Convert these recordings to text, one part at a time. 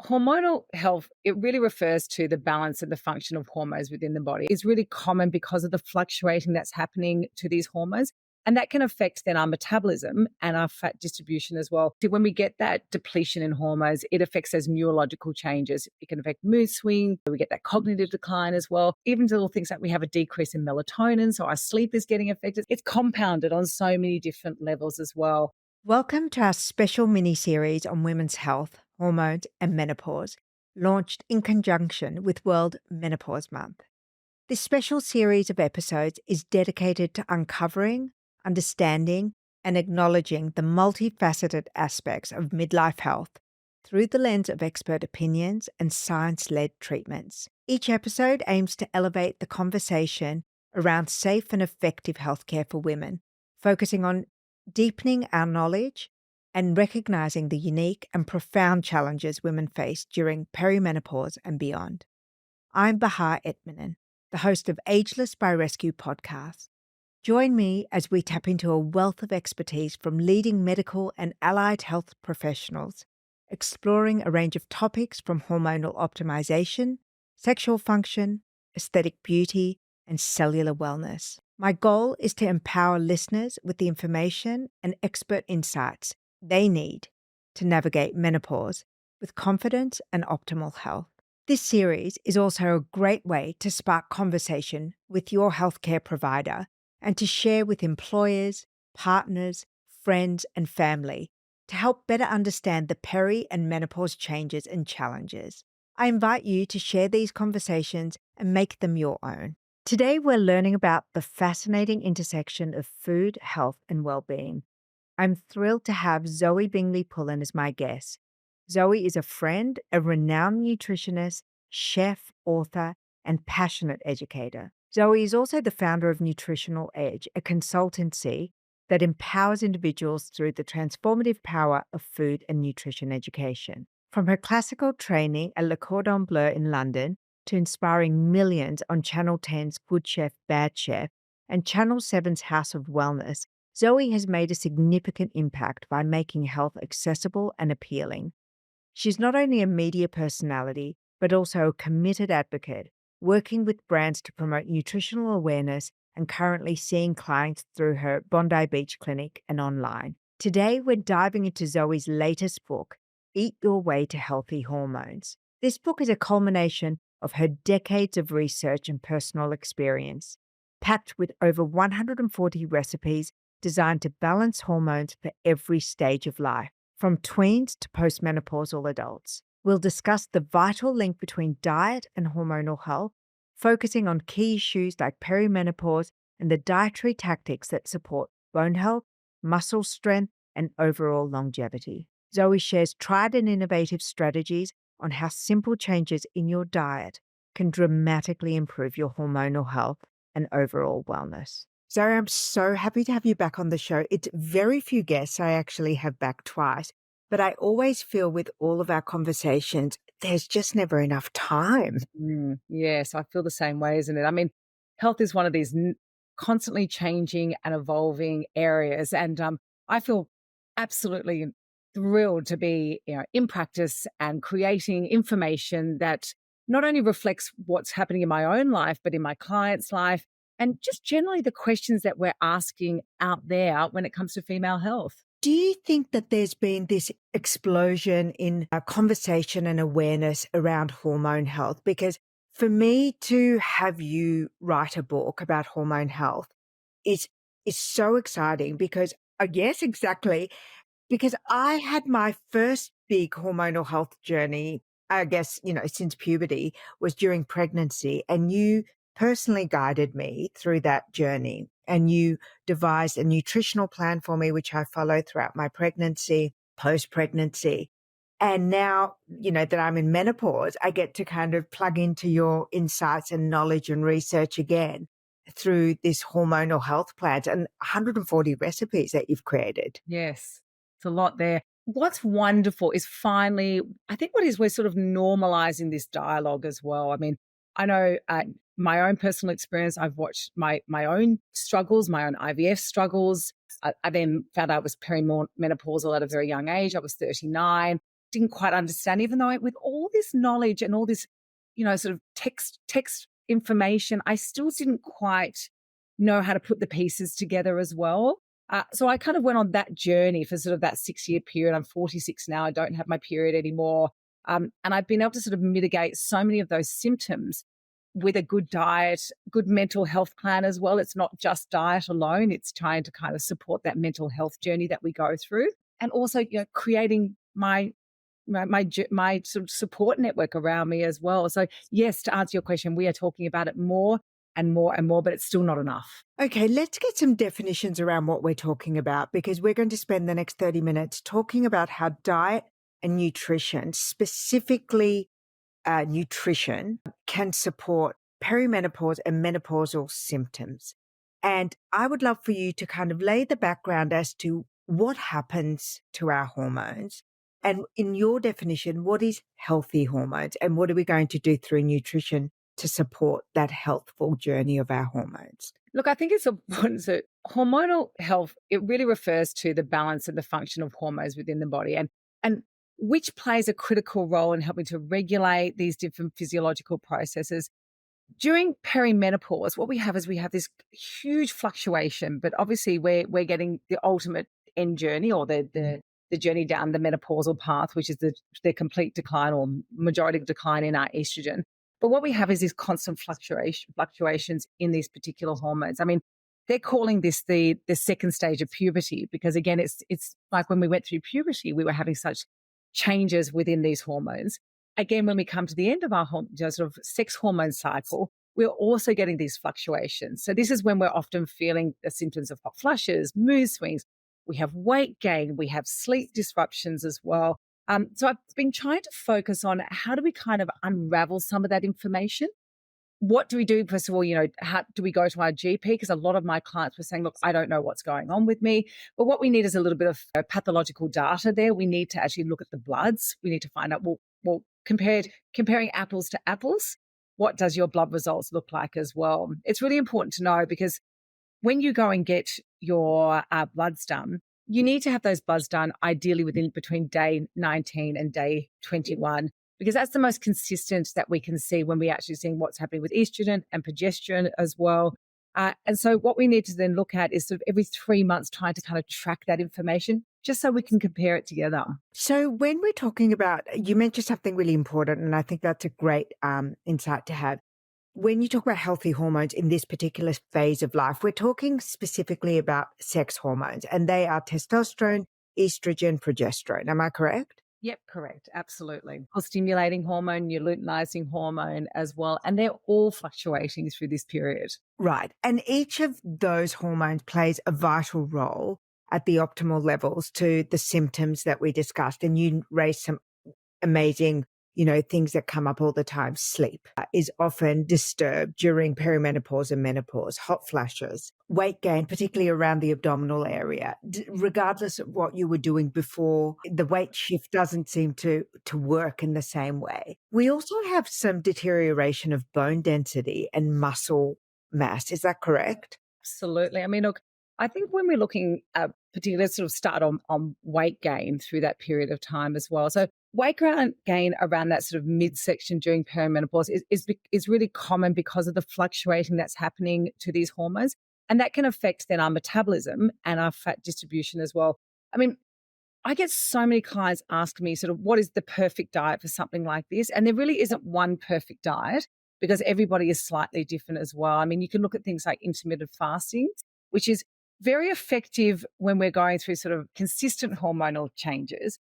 Hormonal health, it really refers to the balance and the function of hormones within the body. It's really common because of the fluctuating that's happening to these hormones. And that can affect then our metabolism and our fat distribution as well. So when we get that depletion in hormones, it affects those neurological changes. It can affect mood swing. We get that cognitive decline as well. Even little things like we have a decrease in melatonin, so our sleep is getting affected. It's compounded on so many different levels as well. Welcome to our special mini-series on women's health, hormones and menopause, launched in conjunction with World Menopause Month. This special series of episodes is dedicated to uncovering, understanding, and acknowledging the multifaceted aspects of midlife health through the lens of expert opinions and science-led treatments. Each episode aims to elevate the conversation around safe and effective healthcare for women, focusing on deepening our knowledge and recognizing the unique and profound challenges women face during perimenopause and beyond. I'm Bahar Etminan, the host of Ageless by Rescue podcast. Join me as we tap into a wealth of expertise from leading medical and allied health professionals, exploring a range of topics from hormonal optimization, sexual function, aesthetic beauty, and cellular wellness. My goal is to empower listeners with the information and expert insights they need to navigate menopause with confidence and optimal health. This series is also a great way to spark conversation with your healthcare provider and to share with employers, partners, friends, and family to help better understand the peri and menopause changes and challenges. I invite you to share these conversations and make them your own. Today, we're learning about the fascinating intersection of food, health, and well-being. I'm thrilled to have Zoe Bingley-Pullin as my guest. Zoe is a friend, a renowned nutritionist, chef, author, and passionate educator. Zoe is also the founder of Nutritional Edge, a consultancy that empowers individuals through the transformative power of food and nutrition education. From her classical training at Le Cordon Bleu in London to inspiring millions on Channel 10's Good Chef, Bad Chef and Channel 7's House of Wellness, Zoe has made a significant impact by making health accessible and appealing. She's not only a media personality, but also a committed advocate, working with brands to promote nutritional awareness and currently seeing clients through her Bondi Beach clinic and online. Today, we're diving into Zoe's latest book, Eat Your Way to Healthy Hormones. This book is a culmination of her decades of research and personal experience, packed with over 140 recipes designed to balance hormones for every stage of life, from tweens to postmenopausal adults. We'll discuss the vital link between diet and hormonal health, focusing on key issues like perimenopause and the dietary tactics that support bone health, muscle strength, and overall longevity. Zoe shares tried and innovative strategies on how simple changes in your diet can dramatically improve your hormonal health and overall wellness. Zoe, I'm so happy to have you back on the show. It's very few guests I actually have back twice, but I always feel with all of our conversations, there's just never enough time. Yes, I feel the same way, isn't it? I mean, health is one of these constantly changing and evolving areas. And I feel absolutely thrilled to be in practice and creating information that not only reflects what's happening in my own life, but in my client's life, and just generally the questions that we're asking out there when it comes to female health. Do you think that there's been this explosion in conversation and awareness around hormone health? Because for me to have you write a book about hormone health is so exciting because, yes, exactly, because I had my first big hormonal health journey, I guess, since puberty was during pregnancy, and you personally guided me through that journey. And you devised a nutritional plan for me, which I followed throughout my pregnancy, post-pregnancy. And now, that I'm in menopause, I get to kind of plug into your insights and knowledge and research again through this hormonal health plans and 140 recipes that you've created. Yes, it's a lot there. What's wonderful is finally, I think we're sort of normalizing this dialogue as well. I mean, I know my own personal experience, I've watched my own struggles, my own IVF struggles. I then found out I was perimenopausal at a very young age. I was 39. didn't quite understand, even though with all this knowledge and all this, sort of text information, I still didn't quite know how to put the pieces together as well. So I kind of went on that journey for sort of that 6-year period. I'm 46 now. I don't have my period anymore. And I've been able to sort of mitigate so many of those symptoms with a good diet, good mental health plan as well. It's not just diet alone. It's trying to kind of support that mental health journey that we go through. And also, creating my sort of support network around me as well. So yes, to answer your question, we are talking about it more and more and more, but it's still not enough. Okay, let's get some definitions around what we're talking about, because we're going to spend the next 30 minutes talking about how diet and nutrition, specifically nutrition, can support perimenopause and menopausal symptoms. And I would love for you to kind of lay the background as to what happens to our hormones. And in your definition, what is healthy hormones, and what are we going to do through nutrition to support that healthful journey of our hormones? Look, I think it's important that hormonal health, it really refers to the balance and the function of hormones within the body, and which plays a critical role in helping to regulate these different physiological processes. During perimenopause, what we have is we have this huge fluctuation, but obviously we're getting the ultimate end journey, or the journey down the menopausal path, which is the complete decline or majority decline in our estrogen. But what we have is these constant fluctuations in these particular hormones. I mean, they're calling this the second stage of puberty, because again, it's like when we went through puberty, we were having such changes within these hormones. Again, when we come to the end of our sort of sex hormone cycle, we're also getting these fluctuations. So this is when we're often feeling the symptoms of hot flushes, mood swings. We have weight gain. We have sleep disruptions as well. So I've been trying to focus on how do we kind of unravel some of that information. What do we do? First of all, how do we go to our GP? Because a lot of my clients were saying, look, I don't know what's going on with me. But what we need is a little bit of pathological data there. We need to actually look at the bloods. We need to find out, well, comparing apples to apples, what does your blood results look like as well? It's really important to know, because when you go and get your bloods done, you need to have those bloods done ideally between day 19 and day 21, because that's the most consistent that we can see when we actually see what's happening with estrogen and progesterone as well. And so what we need to then look at is sort of every 3 months trying to kind of track that information, just so we can compare it together. So when we're talking about, you mentioned something really important, and I think that's a great insight to have. When you talk about healthy hormones in this particular phase of life, we're talking specifically about sex hormones, and they are testosterone, estrogen, progesterone. Am I correct? Yep, correct. Absolutely. Stimulating hormone, your luteinizing hormone as well. And they're all fluctuating through this period. Right. And each of those hormones plays a vital role at the optimal levels to the symptoms that we discussed. And you raised some amazing things that come up all the time. Sleep is often disturbed during perimenopause and menopause, hot flashes, weight gain, particularly around the abdominal area. Regardless of what you were doing before, the weight shift doesn't seem to work in the same way. We also have some deterioration of bone density and muscle mass. Is that correct? Absolutely. I mean, look, I think when we're looking at particularly sort of start on weight gain through that period of time as well. So weight gain around that sort of midsection during perimenopause is really common because of the fluctuating that's happening to these hormones. And that can affect then our metabolism and our fat distribution as well. I mean, I get so many clients ask me sort of what is the perfect diet for something like this? And there really isn't one perfect diet, because everybody is slightly different as well. I mean, you can look at things like intermittent fasting, which is very effective when we're going through sort of consistent hormonal changes,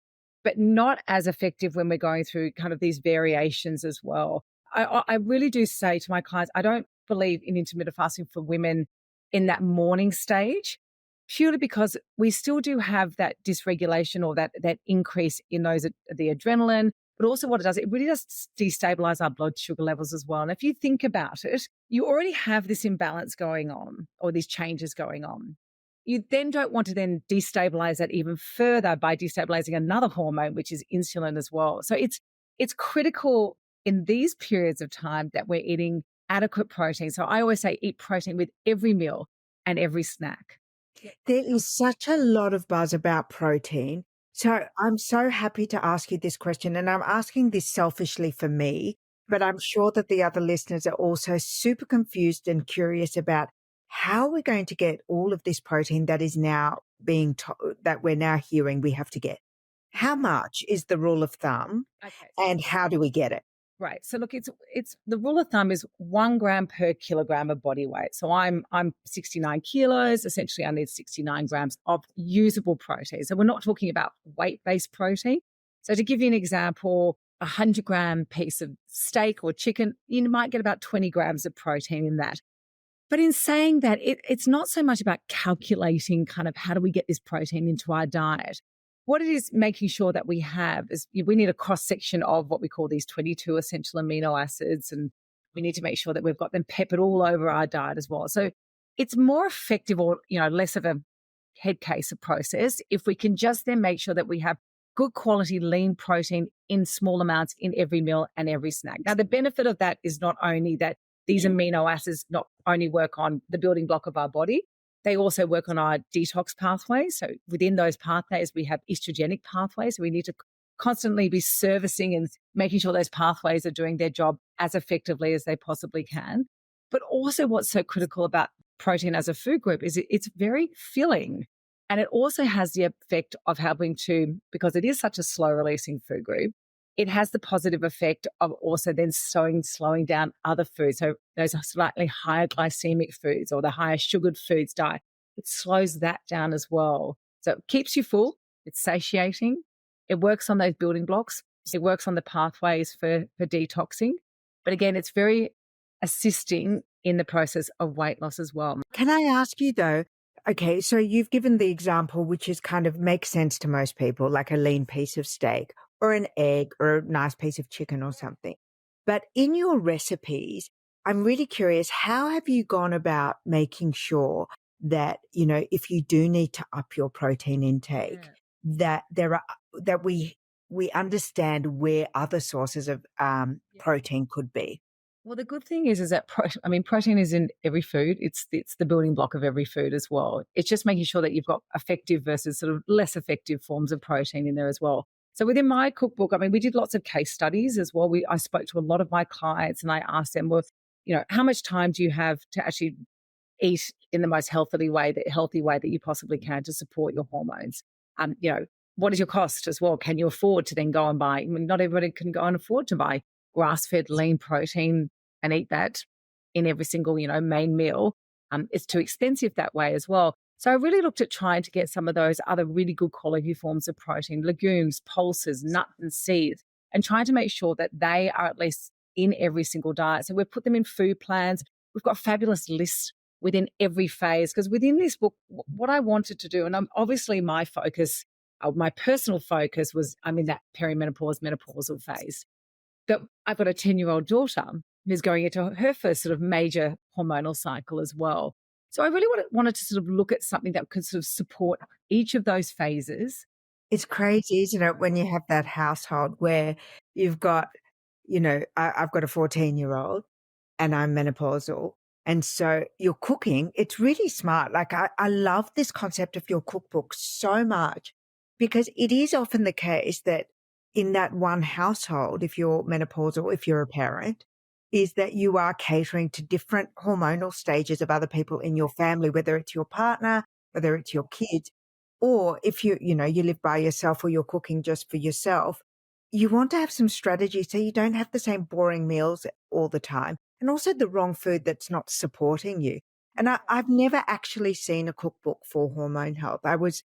but not as effective when we're going through kind of these variations as well. I really do say to my clients, I don't believe in intermittent fasting for women in that morning stage, purely because we still do have that dysregulation or that increase in the adrenaline, but also what it does, it really does destabilize our blood sugar levels as well. And if you think about it, you already have this imbalance going on, or these changes going on. You then don't want to then destabilize that even further by destabilizing another hormone, which is insulin as well. So it's critical in these periods of time that we're eating adequate protein. So I always say eat protein with every meal and every snack. There is such a lot of buzz about protein. So I'm so happy to ask you this question, and I'm asking this selfishly for me, but I'm sure that the other listeners are also super confused and curious about how we're going to get all of this protein that is now that we're now hearing we have to get. How much is the rule of thumb, Okay. and how do we get it? Right. So look, it's the rule of thumb is 1 gram per kilogram of body weight. So I'm 69 kilos. Essentially, I need 69 grams of usable protein. So we're not talking about weight-based protein. So to give you an example, a 100-gram piece of steak or chicken, you might get about 20 grams of protein in that. But in saying that, it's not so much about calculating kind of how do we get this protein into our diet. What it is making sure that we have is we need a cross section of what we call these 22 essential amino acids. And we need to make sure that we've got them peppered all over our diet as well. So it's more effective or, less of a head case of process if we can just then make sure that we have good quality lean protein in small amounts in every meal and every snack. Now, the benefit of that is not only that these amino acids not only work on the building block of our body, they also work on our detox pathways. So within those pathways, we have estrogenic pathways. So we need to constantly be servicing and making sure those pathways are doing their job as effectively as they possibly can. But also what's so critical about protein as a food group is it's very filling. And it also has the effect of helping to, because it is such a slow releasing food group, it has the positive effect of also then slowing down other foods. So those are slightly higher glycemic foods or the higher sugared foods diet. It slows that down as well. So it keeps you full. It's satiating. It works on those building blocks. It works on the pathways for detoxing. But again, it's very assisting in the process of weight loss as well. Can I ask you though? Okay, so you've given the example, which is kind of makes sense to most people, like a lean piece of steak or an egg or a nice piece of chicken or something. But in your recipes, I'm really curious, how have you gone about making sure that, if you do need to up your protein intake, that we understand where other sources of protein could be? Well, the good thing is that protein is in every food. It's the building block of every food as well. It's just making sure that you've got effective versus sort of less effective forms of protein in there as well. So within my cookbook, we did lots of case studies as well. I spoke to a lot of my clients and I asked them, well, how much time do you have to actually eat in the most healthy way that you possibly can to support your hormones? What is your cost as well? Can you afford to then go and buy? Not everybody can go and afford to buy grass-fed lean protein and eat that in every single, main meal. It's too expensive that way as well. So I really looked at trying to get some of those other really good quality forms of protein, legumes, pulses, nuts and seeds, and trying to make sure that they are at least in every single diet. So we've put them in food plans. We've got fabulous lists within every phase, because within this book, what I wanted to do, and obviously my focus, my personal focus was I'm in that perimenopause, menopausal phase. But I've got a 10-year-old daughter who's going into her first sort of major hormonal cycle as well. So I really wanted to sort of look at something that could sort of support each of those phases. It's crazy, isn't it, when you have that household where you've got, I've got a 14-year-old and I'm menopausal. And so you're cooking, it's really smart. Like I love this concept of your cookbook so much, because it is often the case that in that one household, if you're menopausal, if you're a parent, is that you are catering to different hormonal stages of other people in your family, whether it's your partner, whether it's your kids, or if you live by yourself or you're cooking just for yourself. You want to have some strategy so you don't have the same boring meals all the time, and also the wrong food that's not supporting you. And I've never actually seen a cookbook for hormone health. I was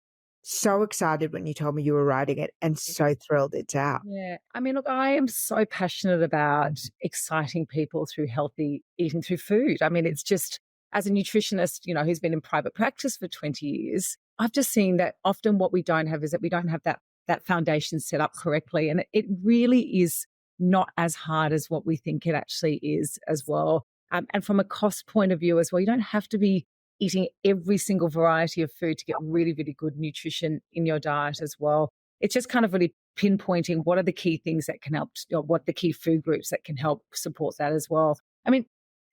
so excited when you told me you were writing it and so thrilled it's out. Yeah. Look, I am so passionate about exciting people through healthy eating through food. It's just, as a nutritionist, who's been in private practice for 20 years, I've just seen that often what we don't have is that we don't have that foundation set up correctly. And it really is not as hard as what we think it actually is as well. And from a cost point of view as well, you don't have to be eating every single variety of food to get really, really good nutrition in your diet as well. It's just kind of really pinpointing what are the key things that can help, what the key food groups that can help support that as well.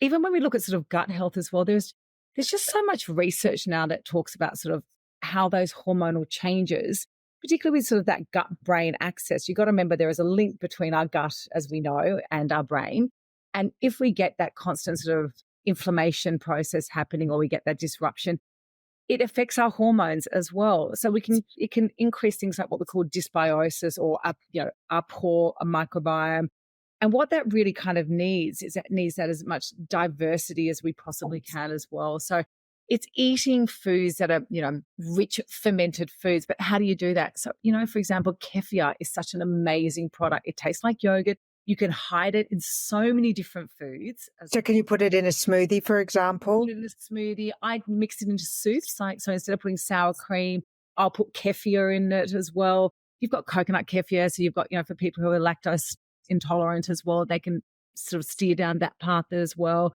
Even when we look at sort of gut health as well, there's just so much research now that talks about sort of how those hormonal changes particularly with sort of that gut-brain axis. You've got to remember there is a link between our gut, as we know, and our brain. And if we get that constant sort of inflammation process happening, or we get that disruption, it affects our hormones as well. So it can increase things like what we call dysbiosis, or our poor microbiome. And what that really kind of needs is that needs that as much diversity as we possibly can as well. So it's eating foods that are, rich fermented foods. But how do you do that? So, for example, kefir is such an amazing product. It tastes like yogurt. You can hide it in so many different foods. So can you put it in a smoothie, for example? Put it in a smoothie. I mix it into soups. So instead of putting sour cream, I'll put kefir in it as well. You've got coconut kefir. So you've got, for people who are lactose intolerant as well, they can sort of steer down that path as well.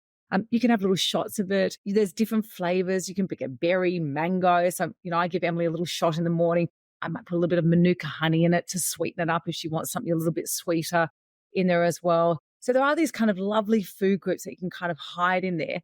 You can have little shots of it. There's different flavors. You can pick a berry, mango. So, I give Emily a little shot in the morning. I might put a little bit of Manuka honey in it to sweeten it up if she wants something a little bit sweeter in there as well. So there are these kind of lovely food groups that you can kind of hide in there.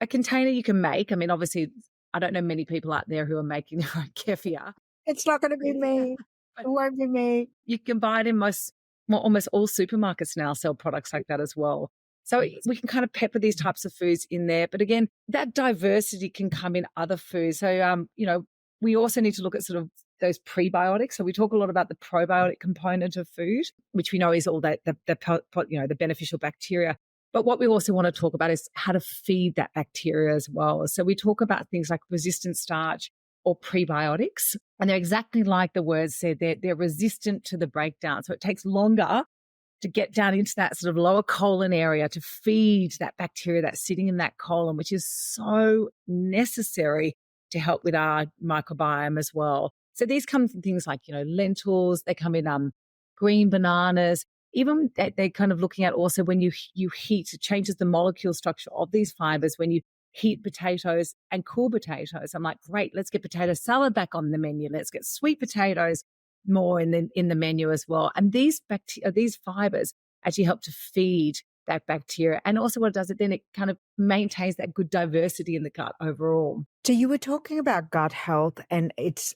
A container you can make. I mean, obviously, I don't know many people out there who are making their own kefir. It's not going to be me. It won't be me. You can buy it in almost all supermarkets now sell products like that as well. So we can kind of pepper these types of foods in there. But again, that diversity can come in other foods. So, we also need to look at sort of those prebiotics. So we talk a lot about the probiotic component of food, which we know is all that the beneficial bacteria. But what we also want to talk about is how to feed that bacteria as well. So we talk about things like resistant starch or prebiotics, and they're exactly like the words said. They're resistant to the breakdown. So it takes longer to get down into that sort of lower colon area to feed that bacteria that's sitting in that colon, which is so necessary to help with our microbiome as well. So these come from things like, lentils. They come in green bananas. Even they're kind of looking at also when you heat, it changes the molecule structure of these fibers when you heat potatoes and cool potatoes. I'm like, great, let's get potato salad back on the menu. Let's get sweet potatoes more in the menu as well. And these fibers actually help to feed that bacteria. And also what it does, then it kind of maintains that good diversity in the gut overall. So you were talking about gut health, and it's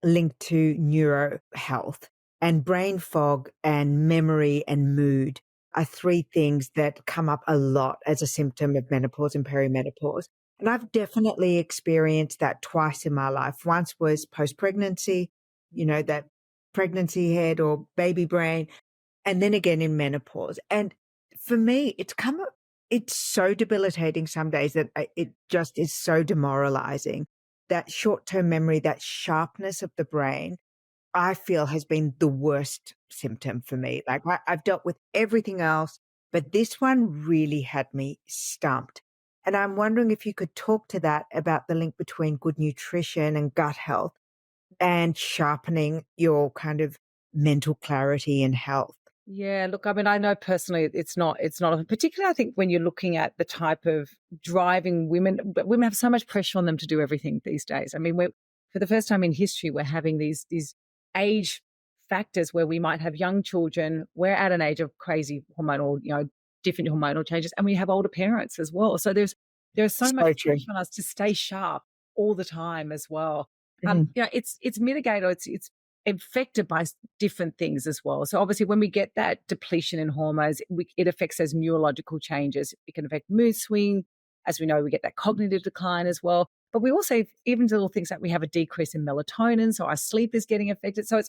linked to neuro health, and brain fog and memory and mood are three things that come up a lot as a symptom of menopause and perimenopause. And I've definitely experienced that twice in my life. Once was post-pregnancy, that pregnancy head or baby brain, and then again in menopause. And for me, it's so debilitating some days that it just is so demoralizing. That short-term memory, that sharpness of the brain, I feel has been the worst symptom for me. Like I've dealt with everything else, but this one really had me stumped. And I'm wondering if you could talk to that about the link between good nutrition and gut health and sharpening your kind of mental clarity and health. Yeah, look, I mean, I know personally it's not, particularly I think when you're looking at the type of driving women, but women have so much pressure on them to do everything these days. I mean, for the first time in history, we're having these age factors where we might have young children. We're at an age of crazy hormonal, different hormonal changes, and we have older parents as well. So there's so much pressure on us to stay sharp all the time as well. It's mitigated. It's affected by different things as well. So obviously when we get that depletion in hormones, it affects those neurological changes. It can affect mood swing. As we know, we get that cognitive decline as well. But we also, even little things like we have a decrease in melatonin, so our sleep is getting affected. So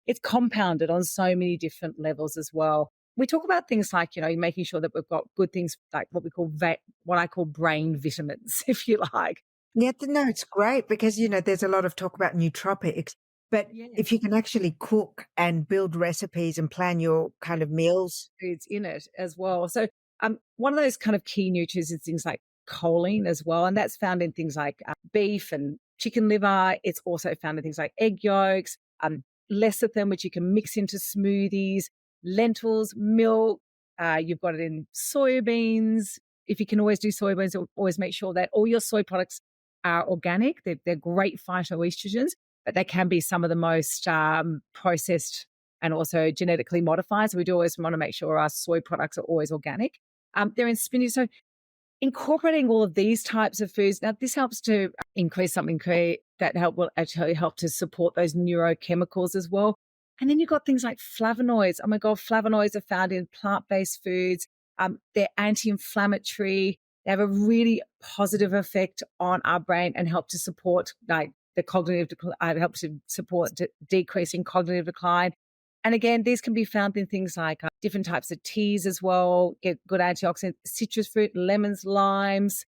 it's compounded on so many different levels as well. We talk about things like, making sure that we've got good things like what I call brain vitamins, if you like. Yeah, no, it's great because, there's a lot of talk about nootropics. But if you can actually cook and build recipes and plan your kind of meals. Foods in it as well. So one of those kind of key nutrients is things like choline as well. And that's found in things like beef and chicken liver. It's also found in things like egg yolks, lecithin, which you can mix into smoothies, lentils, milk. You've got it in soybeans. If you can always do soybeans, always make sure that all your soy products are organic. They're great phytoestrogens, but they can be some of the most processed and also genetically modified. So we do always want to make sure our soy products are always organic. They're in spinach. So incorporating all of these types of foods, now this helps to increase something that will actually help to support those neurochemicals as well. And then you've got things like flavonoids. Oh my God, flavonoids are found in plant-based foods. They're anti-inflammatory. They have a really positive effect on our brain and help to support like the cognitive decline, help to support decreasing cognitive decline. And again, these can be found in things like different types of teas as well, get good antioxidants, citrus fruit, lemons, limes.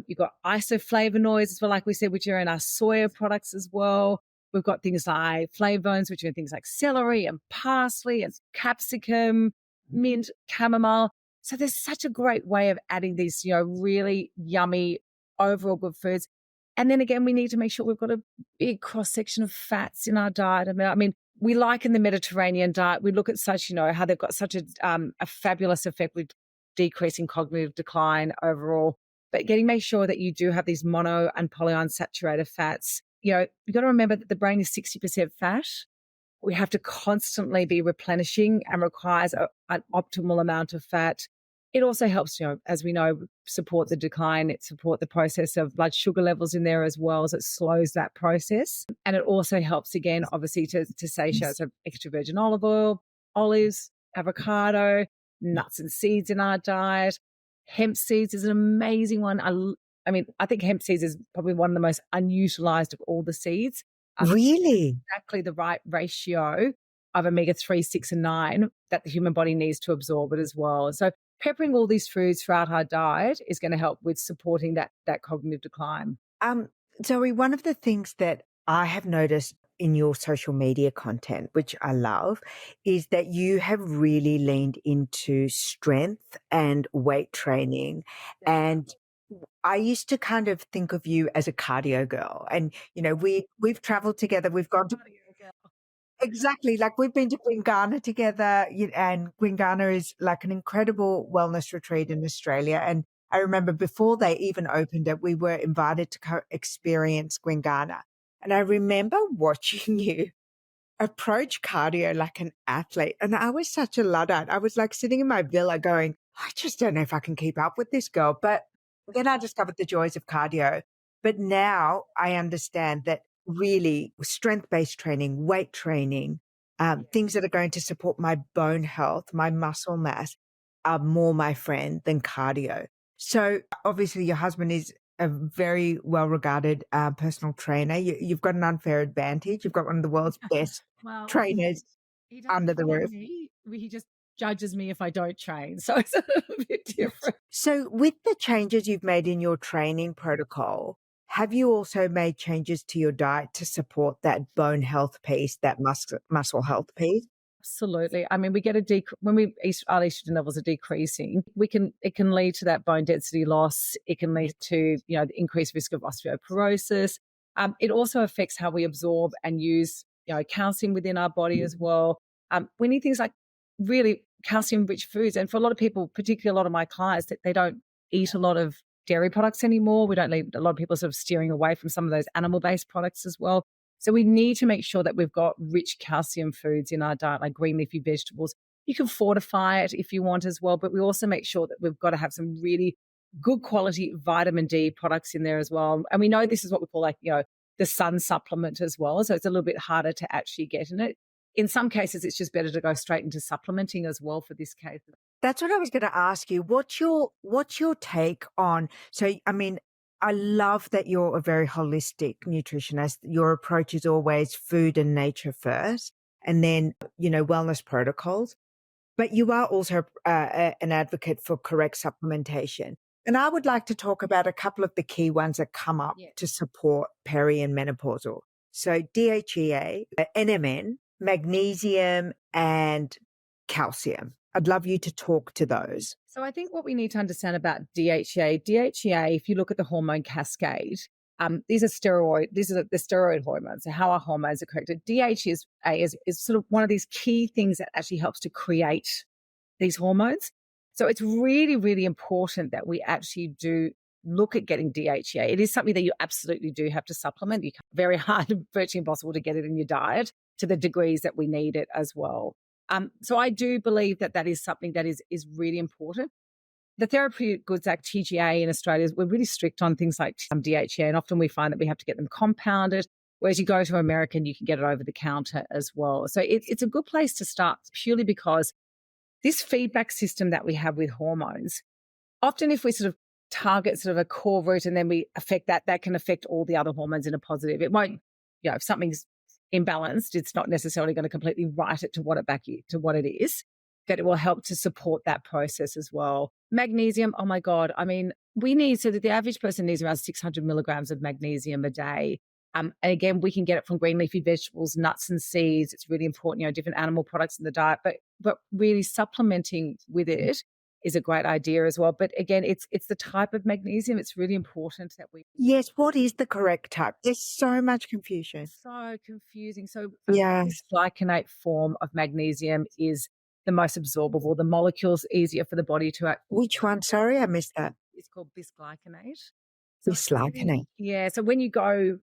You've got isoflavonoids as well, like we said, which are in our soya products as well. We've got things like flavones, which are in things like celery and parsley and capsicum, mint, chamomile. So there's such a great way of adding these, really yummy, overall good foods. And then again, we need to make sure we've got a big cross section of fats in our diet. I mean, we like in the Mediterranean diet, we look at such, how they've got such a fabulous effect with decreasing cognitive decline overall. But make sure that you do have these mono and polyunsaturated fats. You've got to remember that the brain is 60% fat. We have to constantly be replenishing and requires an optimal amount of fat. It also helps, as we know, support the decline. It supports the process of blood sugar levels in there as well, as it slows that process. And it also helps, again, obviously, to satiate. So extra virgin olive oil, olives, avocado, nuts and seeds in our diet. Hemp seeds is an amazing one. I think hemp seeds is probably one of the most unutilized of all the seeds. Really? Exactly the right ratio of omega-3, 6, and 9 that the human body needs to absorb it as well. So peppering all these foods throughout our diet is going to help with supporting that cognitive decline. Zoe, one of the things that I have noticed in your social media content, which I love, is that you have really leaned into strength and weight training. And I used to kind of think of you as a cardio girl. And, we've traveled together. We've gone to exactly, like we've been to Gwingana together, and Gwingana is like an incredible wellness retreat in Australia. And I remember before they even opened it, we were invited to experience Gwingana. And I remember watching you approach cardio like an athlete. And I was such a Luddite. I was like sitting in my villa going, I just don't know if I can keep up with this girl. But then I discovered the joys of cardio. But now I understand that really strength-based training, weight training, things that are going to support my bone health, my muscle mass are more my friend than cardio. So obviously your husband is a very well-regarded personal trainer. You've got an unfair advantage. You've got one of the world's best trainers he under the roof. He just judges me if I don't train. So it's a little bit different. So with the changes you've made in your training protocol, have you also made changes to your diet to support that bone health piece, that muscle health piece? Absolutely. I mean, we get when our estrogen levels are decreasing, it can lead to that bone density loss. It can lead to, the increased risk of osteoporosis. It also affects how we absorb and use, calcium within our body as well. We need things like really calcium-rich foods. And for a lot of people, particularly a lot of my clients, that they don't eat a lot of dairy products anymore. We don't need a lot of people sort of steering away from some of those animal-based products as well. So we need to make sure that we've got rich calcium foods in our diet, like green leafy vegetables. You can fortify it if you want as well, but we also make sure that we've got to have some really good quality vitamin D products in there as well. And we know this is what we call the sun supplement as well. So it's a little bit harder to actually get in it. In some cases, it's just better to go straight into supplementing as well for this case. That's what I was going to ask you. What's your take on, so, I mean, I love that you're a very holistic nutritionist. Your approach is always food and nature first, and then, wellness protocols. But you are also an advocate for correct supplementation. And I would like to talk about a couple of the key ones that come up to support peri and menopausal. So DHEA, NMN, magnesium, and calcium. I'd love you to talk to those. So I think what we need to understand about DHEA, if you look at the hormone cascade, these are the steroid hormones, so how our hormones are corrected. DHEA is sort of one of these key things that actually helps to create these hormones. So it's really, really important that we actually do look at getting DHEA. It is something that you absolutely do have to supplement. Very hard, virtually impossible to get it in your diet to the degrees that we need it as well. So I do believe that is something that is really important. The Therapeutic Goods Act, TGA in Australia, we're really strict on things like DHEA, and often we find that we have to get them compounded, whereas you go to America and you can get it over the counter as well. So it's a good place to start purely because this feedback system that we have with hormones, often if we sort of target sort of a core root and then we affect that, that can affect all the other hormones in a positive. It won't, if something's imbalanced, it's not necessarily going to completely right it to what it is, but it will help to support that process as well. Magnesium, oh my God. I mean, so that the average person needs around 600 milligrams of magnesium a day. And again, we can get it from green leafy vegetables, nuts and seeds. It's really important, different animal products in the diet, but really supplementing with it is a great idea as well. But again, it's the type of magnesium. It's really important that we... Yes, what is the correct type? There's so much confusion. So confusing. So Yeah. this glycinate form of magnesium is the most absorbable. The molecule's easier for the body to... Which one? Sorry, I missed that. It's called bisglycinate. Bisglycinate. Yeah. So when you go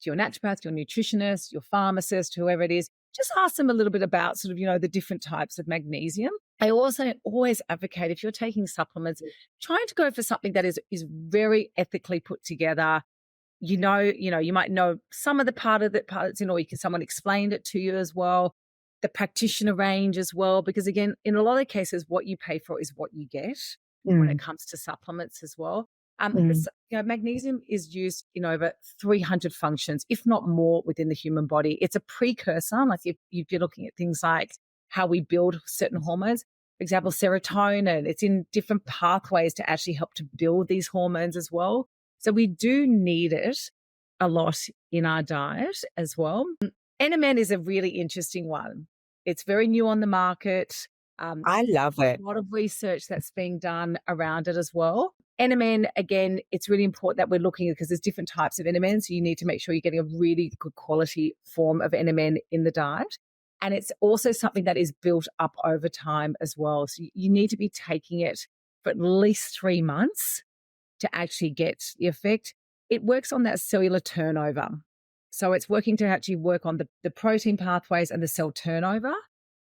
to your naturopath, your nutritionist, your pharmacist, whoever it is, just ask them a little bit about sort of, the different types of magnesium. I also always advocate, if you're taking supplements, trying to go for something that is very ethically put together. You might know some of the part it's in, or someone explained it to you as well. The practitioner range as well, because again, in a lot of cases, what you pay for is what you get when it comes to supplements as well. Magnesium is used in over 300 functions, if not more, within the human body. It's a precursor. Like if you're looking at things like how we build certain hormones, for example, serotonin, it's in different pathways to actually help to build these hormones as well. So we do need it a lot in our diet as well. NMN is a really interesting one. It's very new on the market. I love it. A lot of research that's being done around it as well. NMN, again, it's really important that we're looking at, because there's different types of NMN. So you need to make sure you're getting a really good quality form of NMN in the diet. And it's also something that is built up over time as well. So you need to be taking it for at least 3 months to actually get the effect. It works on that cellular turnover. So it's working to actually work on the protein pathways and the cell turnover.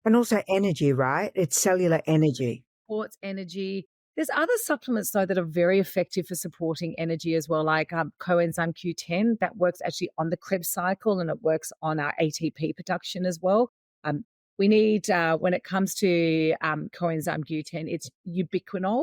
And also energy, right? It's cellular energy. Supports energy. There's other supplements, though, that are very effective for supporting energy as well, like coenzyme Q10, that works actually on the Krebs cycle, and it works on our ATP production as well. We need, when it comes to coenzyme Q10, it's ubiquinol.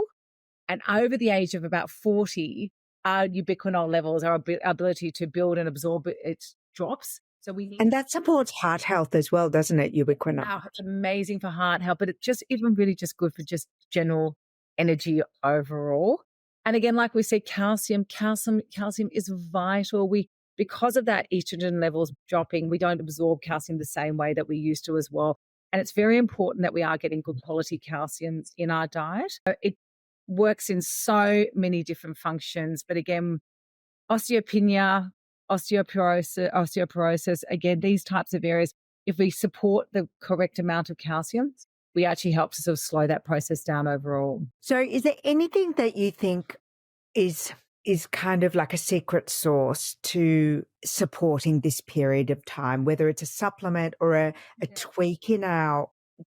And over the age of about 40, our ubiquinol levels, our ability to build and absorb it drops. So we need... And that supports heart health as well, doesn't it, ubiquinol? Wow, it's amazing for heart health, but it's just even really just good for just general energy overall. And again, like we said, calcium is vital. Because of that estrogen levels dropping, we don't absorb calcium the same way that we used to as well. And it's very important that we are getting good quality calciums in our diet. It works in so many different functions, but again, osteopenia, osteoporosis, again, these types of areas, if we support the correct amount of calcium, we actually help to sort of slow that process down overall. So is there anything that you think is kind of like a secret sauce to supporting this period of time, whether it's a supplement or a tweak in our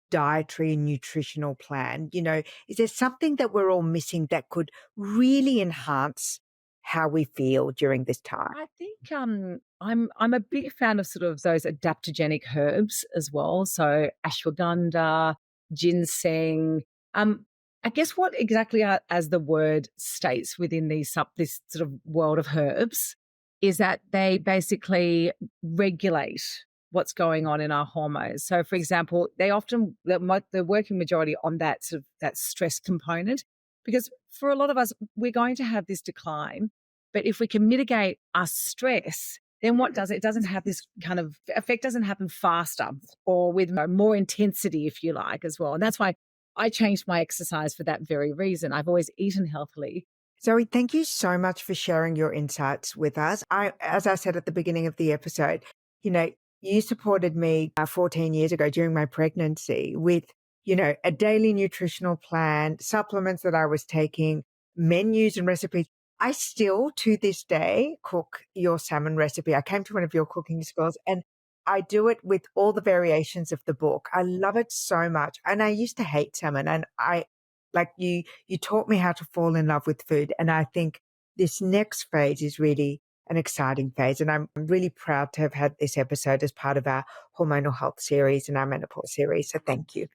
dietary and nutritional plan? Is there something that we're all missing that could really enhance how we feel during this time? I think I'm a big fan of sort of those adaptogenic herbs as well. So ashwagandha, ginseng. I guess what exactly as the word states within this sort of world of herbs is that they basically regulate what's going on in our hormones. So, for example, the working majority on that sort of that stress component, because for a lot of us, we're going to have this decline. But if we can mitigate our stress, then what does it doesn't have this kind of effect, doesn't happen faster or with more intensity, if you like, as well. And that's why I changed my exercise for that very reason. I've always eaten healthily. Zoe, thank you so much for sharing your insights with us. As I said at the beginning of the episode, you supported me 14 years ago during my pregnancy with, a daily nutritional plan, supplements that I was taking, menus and recipes. I still, to this day, cook your salmon recipe. I came to one of your cooking schools and I do it with all the variations of the book. I love it so much. And I used to hate salmon, and I Like you taught me how to fall in love with food. And I think this next phase is really an exciting phase. And I'm really proud to have had this episode as part of our hormonal health series and our menopause series. So thank you.